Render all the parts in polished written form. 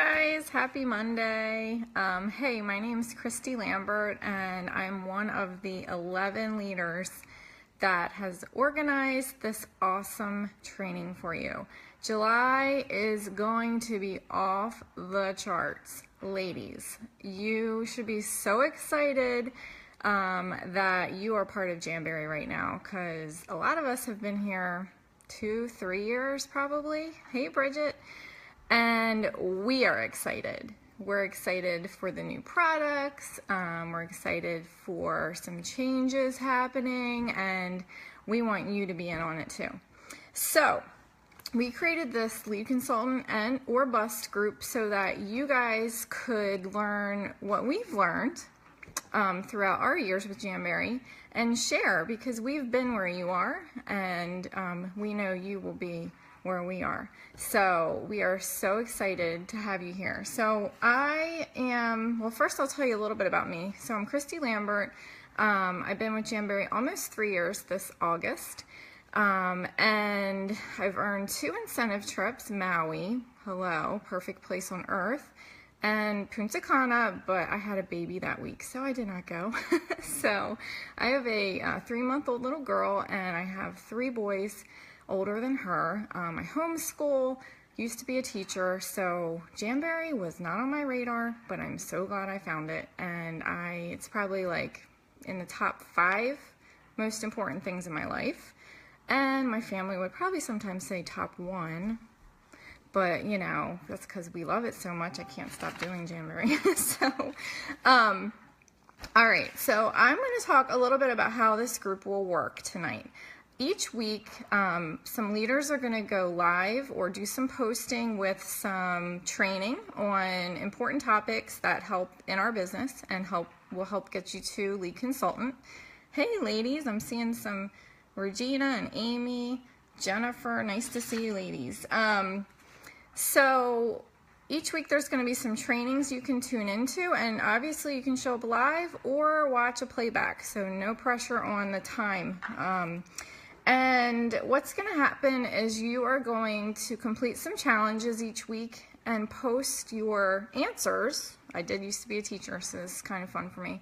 Guys, happy Monday. Hey, my name is Christy Lambert and I'm one of the 11 leaders that has organized this awesome training for you. July is going to be off the charts. Ladies, you should be so excited that you are part of Jamberry right now, because a lot of us have been here 2-3 years probably. Hey Bridget. And we are excited. We're excited for the new products. We're excited for some changes happening, and we want you to be in on it too. So we created this lead consultant and or bust group so that you guys could learn what we've learned throughout our years with Jamberry and share, because we've been where you are, and we know you will be where we are. So we are so excited to have you here. So well, first I'll tell you a little bit about me. So I'm Christy Lambert. I've been with Jamberry almost 3 years this August. And I've earned 2 incentive trips: Maui, hello, perfect place on earth, and Punta Cana, but I had a baby that week, so I did not go. So I have a 3-month-old little girl, and I have 3 boys older than her. I homeschool, used to be a teacher, so Jamberry was not on my radar, but I'm so glad I found it, and it's probably like in the top 5 most important things in my life, and my family would probably sometimes say top 1, but you know, that's because we love it so much. I can't stop doing Jamberry. So all right, so I'm going to talk a little bit about how this group will work tonight. Each week, some leaders are going to go live or do some posting with some training on important topics that help in our business and will help get you to lead consultant. Hey ladies, I'm seeing some Regina and Amy, Jennifer, nice to see you ladies. So each week there's going to be some trainings you can tune into, and obviously you can show up live or watch a playback, so no pressure on the time. And what's going to happen is you are going to complete some challenges each week and post your answers. I did used to be a teacher, so this is kind of fun for me.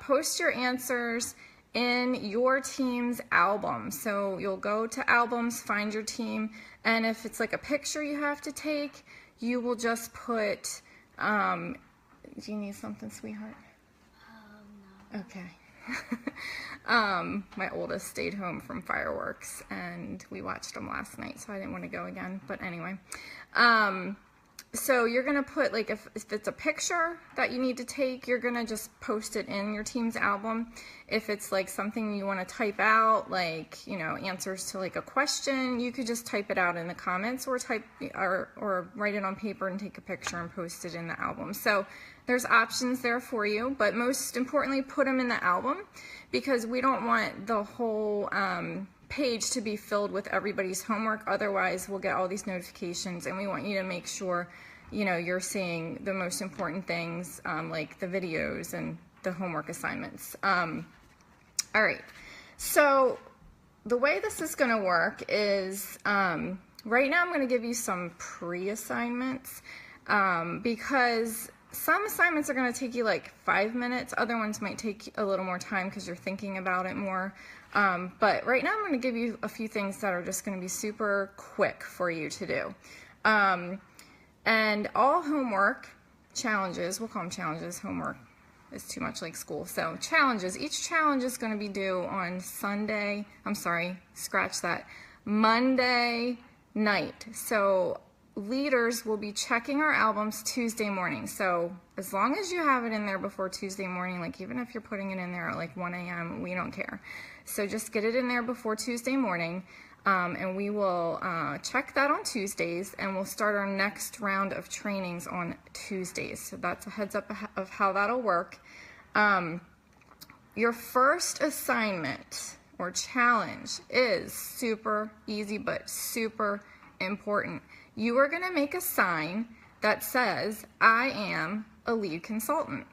Post your answers in your team's album. So you'll go to albums, find your team, and if it's like a picture you have to take, you will just put, do you need something, sweetheart? No. Okay. My oldest stayed home from fireworks and we watched them last night, so I didn't want to go again, but anyway. So you're going to put, like, if it's a picture that you need to take, you're going to just post it in your team's album. If it's like something you want to type out, like, you know, answers to like a question, you could just type it out in the comments, or or write it on paper and take a picture and post it in the album. So there's options there for you, but most importantly, put them in the album, because we don't want the whole page to be filled with everybody's homework. Otherwise we'll get all these notifications, and we want you to make sure, you know, you're seeing the most important things, like the videos and the homework assignments. All right, so the way this is going to work is, right now I'm going to give you some pre-assignments, because some assignments are going to take you like 5 minutes. Other ones might take a little more time because you're thinking about it more. But right now I'm going to give you a few things that are just going to be super quick for you to do. And all homework challenges, we'll call them challenges, homework is too much like school. So challenges, each challenge is going to be due on Monday night. So leaders will be checking our albums Tuesday morning. So as long as you have it in there before Tuesday morning, like even if you're putting it in there at like 1 a.m., we don't care. So just get it in there before Tuesday morning, and we will check that on Tuesdays, and we'll start our next round of trainings on Tuesdays. So that's a heads up of how that'll work. Your first assignment or challenge is super easy but super important. You are going to make a sign that says, I am a lead consultant,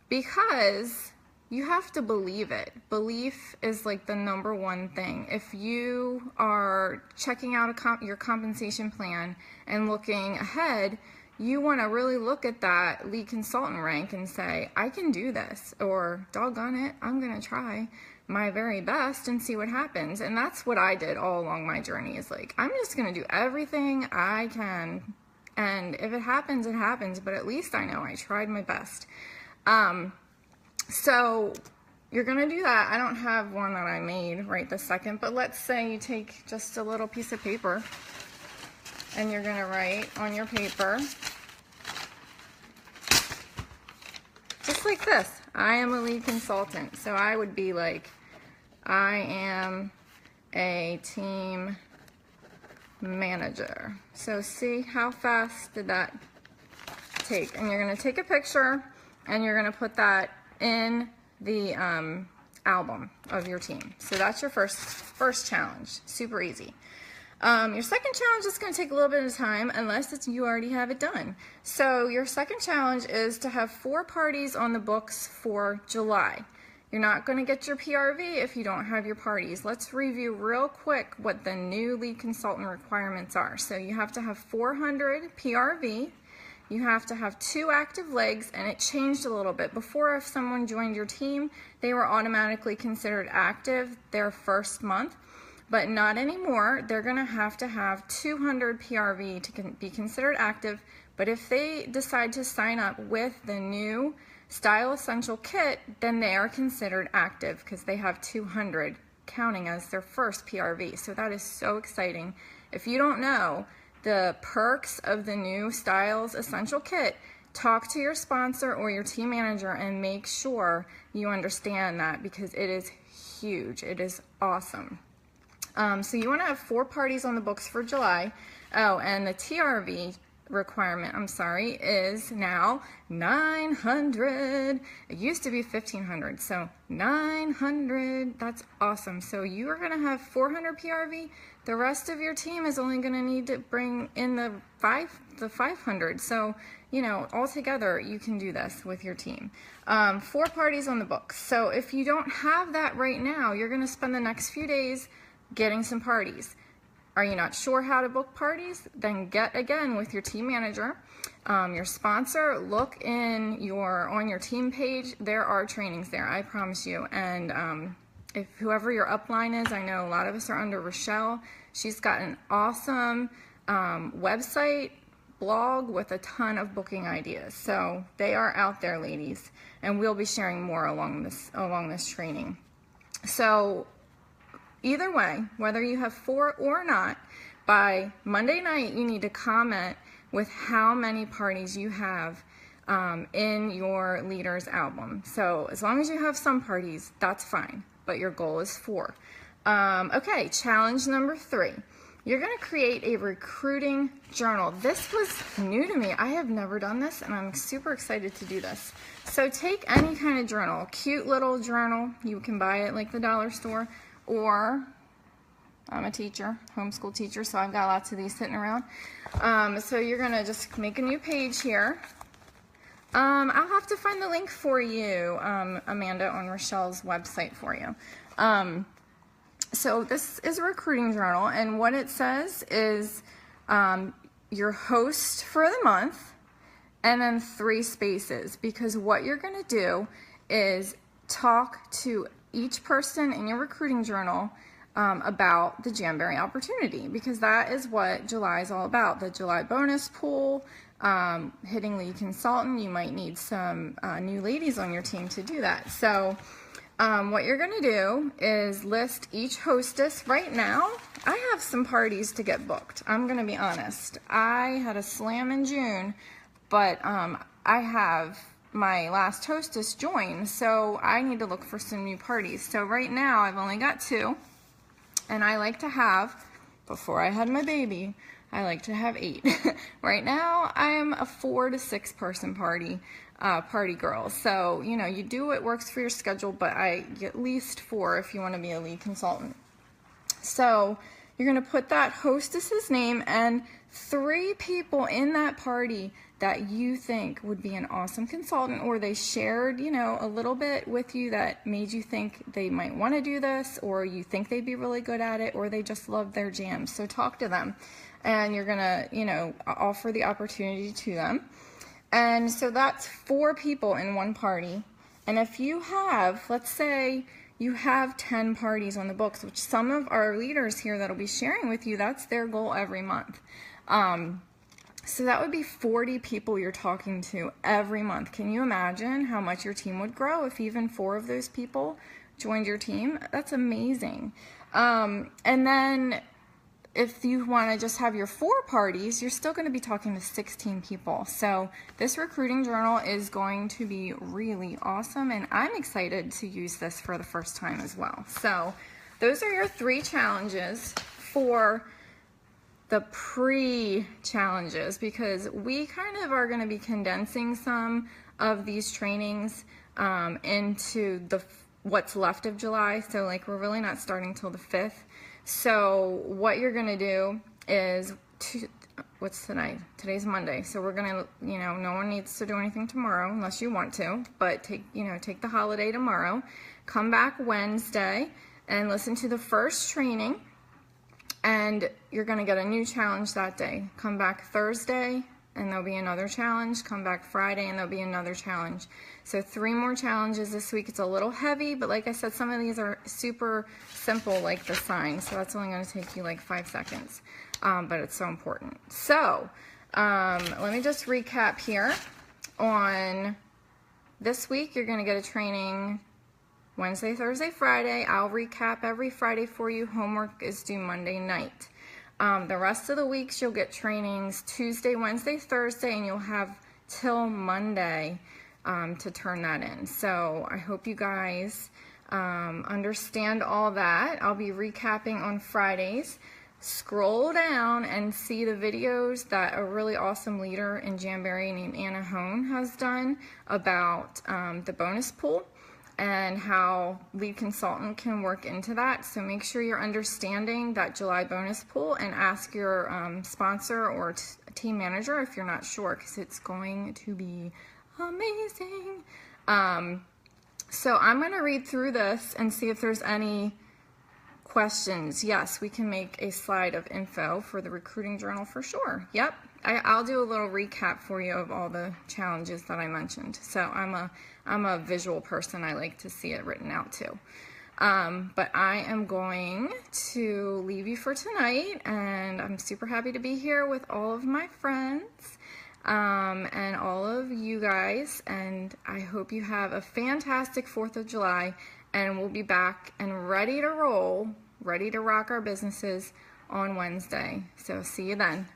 because you have to believe it. Belief is like the #1 thing. If you are checking out your compensation plan and looking ahead, you want to really look at that lead consultant rank and say, I can do this, or doggone it, I'm going to try my very best and see what happens. And that's what I did all along my journey, is like, I'm just going to do everything I can. And if it happens, it happens, but at least I know I tried my best. So you're going to do that. I don't have one that I made right this second, but let's say you take just a little piece of paper and you're going to write on your paper, just like this, I am a lead consultant. So I would be like, I am a team manager. So see how fast did that take? And you're going to take a picture and you're going to put that in the album of your team. So that's your first challenge. Super easy. Your second challenge is going to take a little bit of time, unless you already have it done. So your second challenge is to have 4 parties on the books for July. You're not going to get your PRV if you don't have your parties. Let's review real quick what the new lead consultant requirements are. So you have to have 400 PRV. You have to have 2 active legs, and it changed a little bit. Before, if someone joined your team, they were automatically considered active their first month, but not anymore. They're going to have 200 PRV to be considered active, but if they decide to sign up with the new Style Essential Kit, then they are considered active because they have 200, counting as their first PRV. So that is so exciting. If you don't know the perks of the new Styles Essential Kit, talk to your sponsor or your team manager and make sure you understand that, because it is huge. It is awesome. So you want to have 4 parties on the books for July. Oh, and the TRV requirement, is now 900. It used to be 1500, so 900. That's awesome. So you are going to have 400 PRV. The rest of your team is only going to need to bring in the 500. So, you know, all together you can do this with your team. 4 parties on the books. So if you don't have that right now, you're going to spend the next few days getting some parties. Are you not sure how to book parties? Then get again with your team manager, your sponsor. Look on your team page. There are trainings there, I promise you. And if whoever your upline is, I know a lot of us are under Rochelle. She's got an awesome website, blog with a ton of booking ideas. So they are out there, ladies, and we'll be sharing more along this training. So either way, whether you have 4 or not, by Monday night you need to comment with how many parties you have in your leaders album. So as long as you have some parties, that's fine, but your goal is 4. Okay, challenge number 3. You're going to create a recruiting journal. This was new to me. I have never done this, and I'm super excited to do this. So take any kind of journal, cute little journal. You can buy it like the dollar store, or I'm a teacher, homeschool teacher, so I've got lots of these sitting around. So you're going to just make a new page here. I'll have to find the link for you, Amanda, on Rochelle's website for you. So this is a recruiting journal, and what it says is your host for the month, and then 3 spaces, because what you're going to do is talk to each person in your recruiting journal about the Jamberry opportunity, because that is what July is all about. The July bonus pool, hitting lead consultant. You might need some new ladies on your team to do that. So what you're going to do is list each hostess. Right now, I have some parties to get booked. I'm going to be honest. I had a slam in June, but I have my last hostess join, so I need to look for some new parties. So right now I've only got 2, and I like to have, before I had my baby, I like to have 8. Right now I'm a 4 to 6 person party girl. So, you know, you do what works for your schedule, but I get at least 4 if you want to be a lead consultant. So you're going to put that hostess's name and 3 people in that party that you think would be an awesome consultant, or they shared, you know, a little bit with you that made you think they might want to do this, or you think they'd be really good at it, or they just love their jam. So talk to them. and you're gonna, you know, offer the opportunity to them. And so that's 4 people in one party. And if you have, let's say you have 10 parties on the books, which some of our leaders here that'll be sharing with you, that's their goal every month. So that would be 40 people you're talking to every month. Can you imagine how much your team would grow if even 4 of those people joined your team? That's amazing. And then if you want to just have your 4 parties, you're still going to be talking to 16 people. So this recruiting journal is going to be really awesome, and I'm excited to use this for the first time as well. So those are your 3 challenges for the pre-challenges, because we kind of are going to be condensing some of these trainings into what's left of July. So like we're really not starting till the 5th. So what you're going to do is, what's tonight? Today's Monday. So we're going to, you know, no one needs to do anything tomorrow unless you want to, but take the holiday tomorrow. Come back Wednesday and listen to the first training, and you're going to get a new challenge that day. Come back Thursday and there'll be another challenge. Come back Friday and there'll be another challenge. So 3 more challenges this week. It's a little heavy, but like I said, some of these are super simple, like the sign. So that's only going to take you like 5 seconds, but it's so important. So let me just recap here. On this week, you're going to get a training Wednesday, Thursday, Friday. I'll recap every Friday for you. Homework is due Monday night. The rest of the weeks you'll get trainings Tuesday, Wednesday, Thursday, and you'll have till Monday to turn that in. So I hope you guys understand all that. I'll be recapping on Fridays. Scroll down and see the videos that a really awesome leader in Jamberry named Anna Hone has done about the bonus pool and how lead consultant can work into that. So make sure you're understanding that July bonus pool, and ask your sponsor or team manager if you're not sure, because it's going to be amazing. So I'm going to read through this and see if there's any questions. Yes, we can make a slide of info for the recruiting journal for sure. Yep, I'll do a little recap for you of all the challenges that I mentioned. So I'm a visual person. I like to see it written out too. But I am going to leave you for tonight, and I'm super happy to be here with all of my friends and all of you guys, and I hope you have a fantastic 4th of July, and we'll be back and ready to roll, ready to rock our businesses on Wednesday. So see you then.